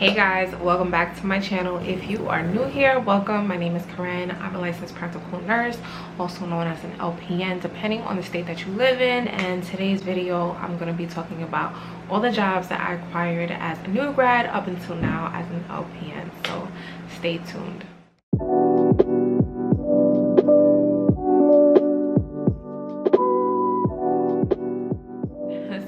Hey guys, welcome back to my channel. If you are new here, welcome. My name is Caryn. I'm a licensed practical nurse, also known as an LPN, depending on the state that you live in. And today's video, I'm going to be talking about all the jobs that I acquired as a new grad up until now as an LPN. So stay tuned.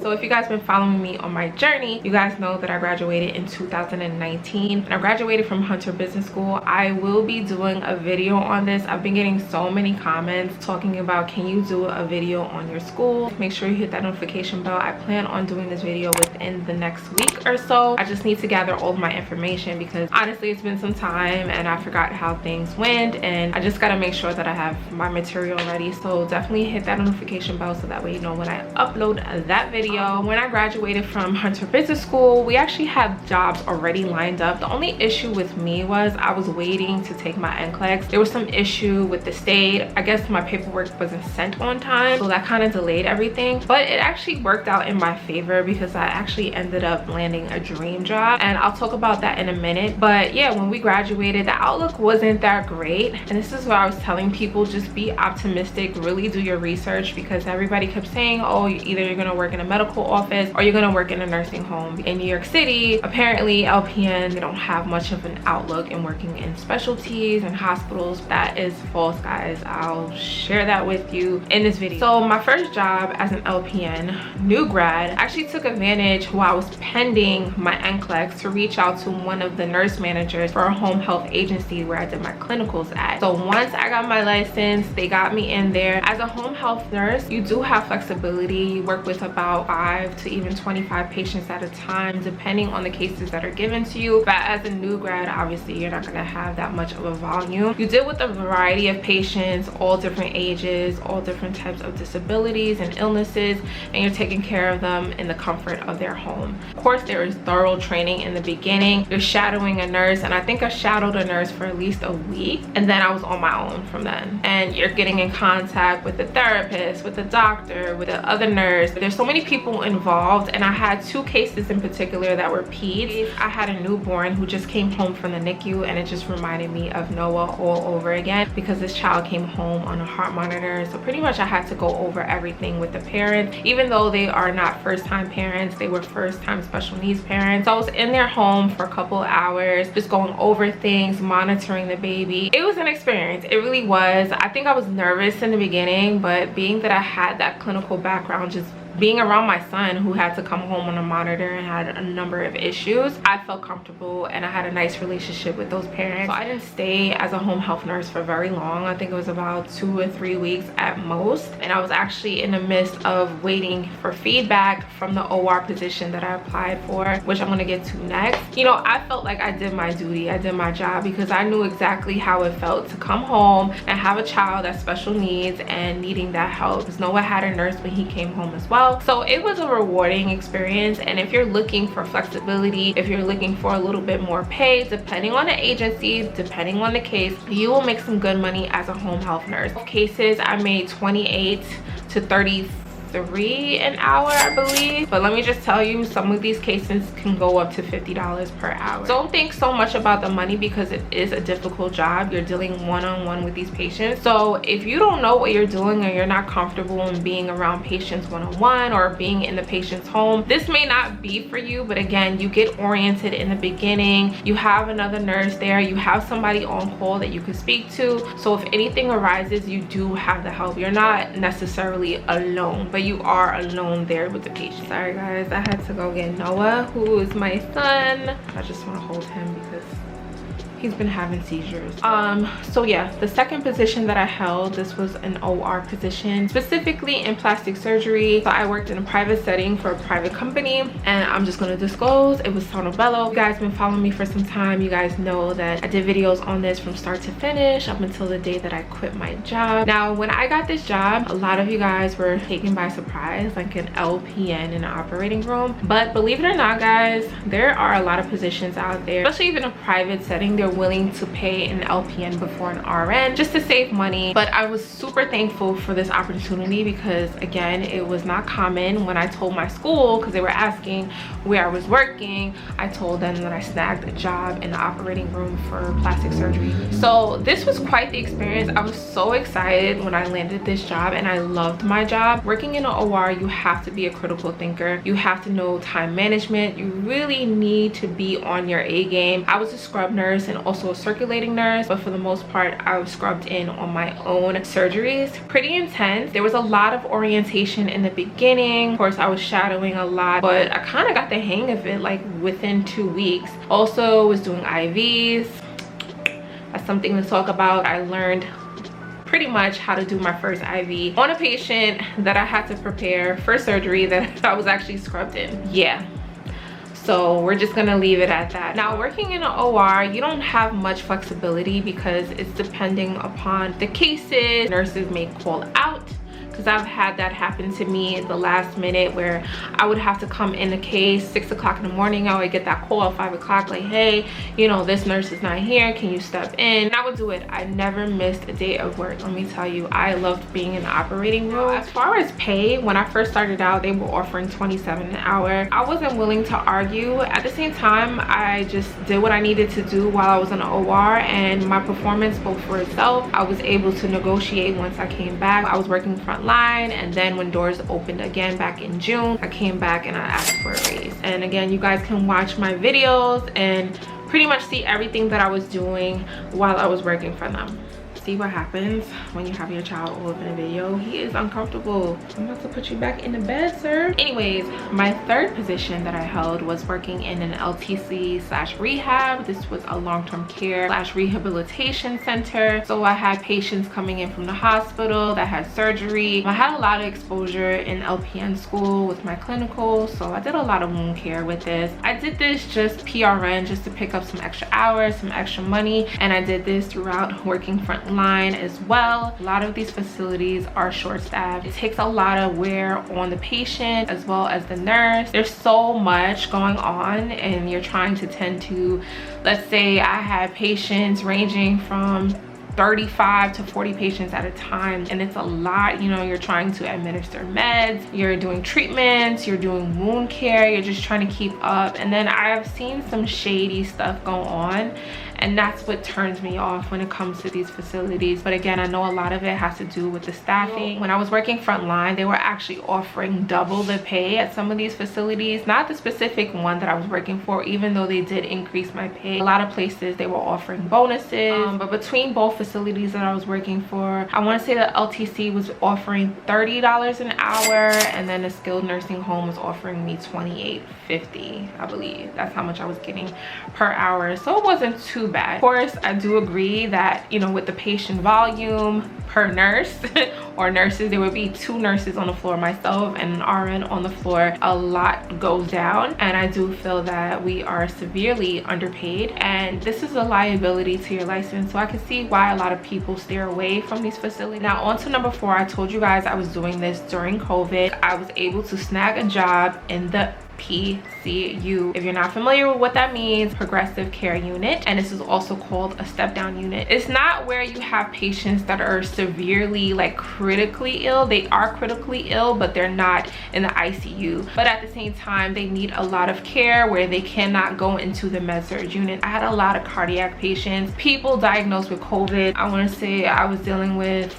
So if you guys been following me on my journey, you guys know that I graduated in 2019 and I graduated from Hunter Business School. I will be doing a video on this. I've been getting so many comments talking about, can you do a video on your school? Make sure you hit that notification bell. I plan on doing this video within the next week or so. I just need to gather all of my information because honestly it's been some time and I forgot how things went, and I just got to make sure that I have my material ready. So definitely hit that notification bell so that way you know when I upload that video. When I graduated from Hunter Business School, we actually had jobs already lined up. The only issue with me was I was waiting to take my NCLEX. There was some issue with the state. I guess my paperwork wasn't sent on time, so that kind of delayed everything. But it actually worked out in my favor because I actually ended up landing a dream job, and I'll talk about that in a minute. But yeah, when we graduated, the outlook wasn't that great, and this is what I was telling people: just be optimistic, really do your research, because everybody kept saying, oh, either you're gonna work in a medical office or you're gonna work in a nursing home. In New York City, apparently LPN, they don't have much of an outlook in working in specialties and hospitals. That is false, guys. I'll share that with you in this video. So my first job as an LPN, new grad, actually took advantage while I was pending my NCLEX to reach out to one of the nurse managers for a home health agency where I did my clinicals at. So once I got my license, they got me in there. As a home health nurse, you do have flexibility. You work with about 5 to even 25 patients at a time, depending on the cases that are given to you. But as a new grad, obviously you're not going to have that much of a volume. You deal with a variety of patients, all different ages, all different types of disabilities and illnesses, and you're taking care of them in the comfort of their home. Of course, there is thorough training in the beginning. You're shadowing a nurse, and I think I shadowed a nurse for at least a week, and then I was on my own from then. And you're getting in contact with the therapist, with the doctor, with the other nurse. There's so many people involved, and I had 2 cases in particular that were peds. I had a newborn who just came home from the NICU, and it just reminded me of Noah all over again because this child came home on a heart monitor. So pretty much I had to go over everything with the parents. Even though they are not first-time parents, they were first-time special needs parents. So I was in their home for a couple hours just going over things, monitoring the baby. It was an experience. It really was. I think I was nervous in the beginning, but being that I had that clinical background, just being around my son who had to come home on a monitor and had a number of issues, I felt comfortable and I had a nice relationship with those parents. So I didn't stay as a home health nurse for very long. I think it was about 2 or 3 weeks at most, and I was actually in the midst of waiting for feedback from the OR position that I applied for, which I'm going to get to next. You know, I felt like I did my duty, I did my job, because I knew exactly how it felt to come home and have a child that's special needs and needing that help, because Noah had a nurse when he came home as well. So it was a rewarding experience. And if you're looking for flexibility, if you're looking for a little bit more pay, depending on the agency, depending on the case, you will make some good money as a home health nurse. Cases, I made 28 to 33 an hour, I believe. But let me just tell you, some of these cases can go up to $50 per hour. Don't think so much about the money because it is a difficult job. You're dealing one-on-one with these patients. So if you don't know what you're doing or you're not comfortable in being around patients one-on-one or being in the patient's home, this may not be for you. But again, you get oriented in the beginning. You have another nurse there. You have somebody on call that you can speak to. So if anything arises, you do have the help. You're not necessarily alone, but you are alone there with the patient. Sorry guys, I had to go get Noah, who is my son. I just want to hold him because he's been having seizures. So yeah, the second position that I held, this was an OR position, specifically in plastic surgery. So I worked in a private setting for a private company, and I'm just gonna disclose, it was Sono Bello. You guys been following me for some time. You guys know that I did videos on this from start to finish up until the day that I quit my job. Now, when I got this job, a lot of you guys were taken by surprise, like an LPN in an operating room. But believe it or not, guys, there are a lot of positions out there, especially even a private setting. There willing to pay an LPN before an RN just to save money. But I was super thankful for this opportunity because, again, it was not common. When I told my school, because they were asking where I was working, I told them that I snagged a job in the operating room for plastic surgery. So this was quite the experience. I was so excited when I landed this job, and I loved my job. Working in an OR, you have to be a critical thinker. You have to know time management. You really need to be on your A game. I was a scrub nurse and also a circulating nurse, but for the most part, I was scrubbed in on my own surgeries. Pretty intense. There was a lot of orientation in the beginning. Of course, I was shadowing a lot, but I kind of got the hang of it like within 2 weeks. Also was doing IVs. That's something to talk about. I learned pretty much how to do my first IV on a patient that I had to prepare for surgery that I was actually scrubbed in. Yeah. So we're just gonna leave it at that. Now, working in an OR, you don't have much flexibility because it's depending upon the cases. Nurses may call out, because I've had that happen to me at the last minute where I would have to come in a case 6 o'clock in the morning. I would get that call at 5 o'clock like, hey, you know, this nurse is not here, can you step in? And I would do it. I never missed a day of work. Let me tell you, I loved being in the operating room. As far as pay, when I first started out, they were offering $27 an hour. I wasn't willing to argue. At the same time, I just did what I needed to do while I was in the OR, and my performance spoke for itself. I was able to negotiate once I came back. I was working front line, and then when doors opened again back in June, I came back and I asked for a raise. And again, you guys can watch my videos and pretty much see everything that I was doing while I was working for them. See what happens when you have your child all up in a video. He is uncomfortable. I'm about to put you back in the bed, sir. Anyways, my third position that I held was working in an LTC/rehab. This was a long-term care/rehabilitation center. So I had patients coming in from the hospital that had surgery. I had a lot of exposure in LPN school with my clinical, so I did a lot of wound care with this. I did this just PRN, just to pick up some extra hours, some extra money, and I did this throughout working front line as well. A lot of these facilities are short-staffed. It takes a lot of wear on the patient as well as the nurse. There's so much going on, and you're trying to tend to, let's say I had patients ranging from 35 to 40 patients at a time, and it's a lot. You know, you're trying to administer meds, you're doing treatments, you're doing wound care, you're just trying to keep up. And then I've seen some shady stuff go on, and that's what turns me off when it comes to these facilities. But again, I know a lot of it has to do with the staffing. When I was working frontline, they were actually offering double the pay at some of these facilities. Not the specific one that I was working for, even though they did increase my pay. A lot of places they were offering bonuses, but between both facilities that I was working for, I want to say that LTC was offering $30 an hour, and then a skilled nursing home was offering me $28.50, I believe. That's how much I was getting per hour. So it wasn't too bad. Of course, I do agree that, you know, with the patient volume per nurse or nurses, there would be 2 nurses on the floor, myself and an RN on the floor. A lot goes down, and I do feel that we are severely underpaid, and this is a liability to your license. So I can see why a lot of people steer away from these facilities. Now, on to number 4. I told you guys I was doing this during COVID. I was able to snag a job in the PCU. If you're not familiar with what that means, progressive care unit, and this is also called a step down unit. It's not where you have patients that are severely, like, critically ill. They are critically ill, but they're not in the ICU. But at the same time, they need a lot of care where they cannot go into the med-surg unit. I had a lot of cardiac patients, people diagnosed with COVID. I want to say I was dealing with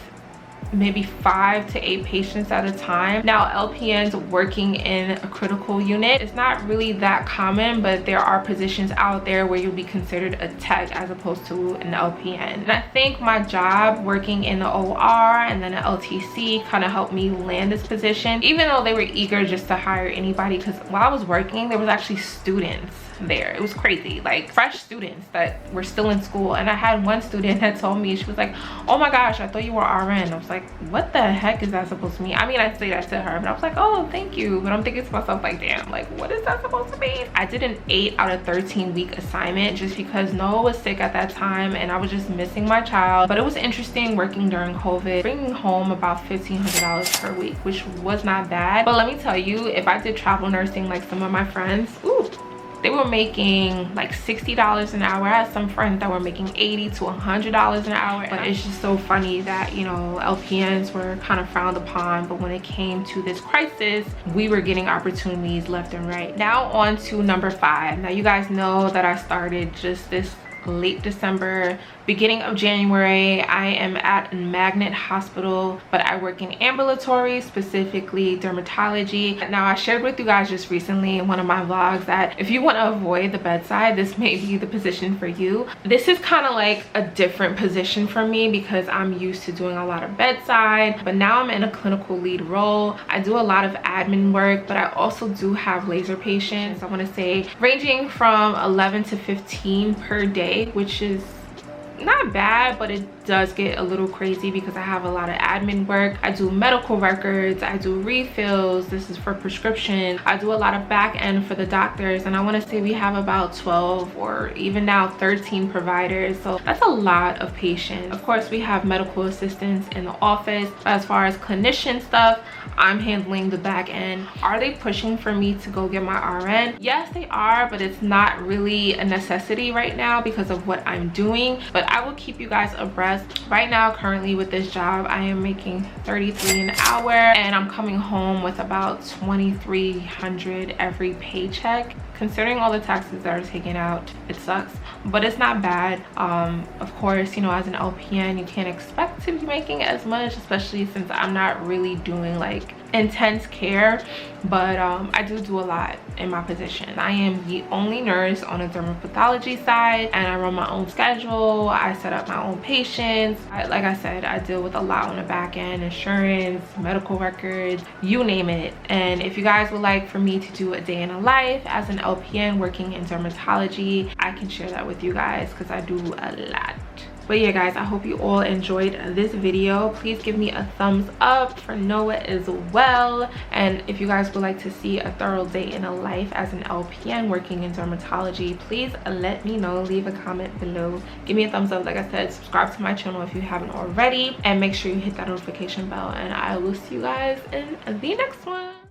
maybe 5 to 8 patients at a time. Now, LPNs working in a critical unit, it's not really that common, but there are positions out there where you'll be considered a tech as opposed to an LPN. And I think my job working in the OR and then an LTC kind of helped me land this position, even though they were eager just to hire anybody, because while I was working, there was actually students there. It was crazy, like fresh students that were still in school. And I had one student that told me, she was like, oh my gosh, I thought you were RN. I was like, what the heck is that supposed to mean? I mean, I say that to her, but I was like, oh, thank you. But I'm thinking to myself, like, damn, like, what is that supposed to mean? I did an 8 out of 13 week assignment just because Noah was sick at that time and I was just missing my child. But it was interesting working during COVID, bringing home about $1,500 per week, which was not bad. But let me tell you, if I did travel nursing like some of my friends, ooh, they were making like $60 an hour. I had some friends that were making $80 to $100 an hour. But it's just so funny that, you know, LPNs were kind of frowned upon, but when it came to this crisis, we were getting opportunities left and right. Now on to number 5. Now you guys know that I started just this late December, beginning of January. I am at Magnet Hospital, but I work in ambulatory, specifically dermatology. Now I shared with you guys just recently in one of my vlogs that if you want to avoid the bedside, this may be the position for you. This is kind of like a different position for me because I'm used to doing a lot of bedside, but now I'm in a clinical lead role. I do a lot of admin work, but I also do have laser patients. I want to say ranging from 11 to 15 per day, which is not bad, but it does get a little crazy because I have a lot of admin work. I do medical records, I do refills, this is for prescription. I do a lot of back end for the doctors, and I want to say we have about 12 or even now 13 providers, so that's a lot of patients. Of course, we have medical assistants in the office. As far as clinician stuff, I'm handling the back end. Are they pushing for me to go get my RN? Yes, they are, but it's not really a necessity right now because of what I'm doing, but I will keep you guys abreast. Right now, currently with this job, I am making $33 an hour, and I'm coming home with about $2,300 every paycheck. Considering all the taxes that are taken out, it sucks, but it's not bad. Of course, you know, as an LPN, you can't expect to be making as much, especially since I'm not really doing like intense care, but I do a lot in my position. I am the only nurse on the dermatology side, and I run my own schedule. I set up my own patients. Like I said, I deal with a lot on the back end: insurance, medical records, you name it. And if you guys would like for me to do a day in a life as an LPN working in dermatology, I can share that with you guys because I do a lot. But yeah, guys, I hope you all enjoyed this video. Please give me a thumbs up for Noah as well. And if you guys would like to see a thorough day in a life as an LPN working in dermatology, please let me know. Leave a comment below. Give me a thumbs up. Like I said, subscribe to my channel if you haven't already, and make sure you hit that notification bell. And I will see you guys in the next one.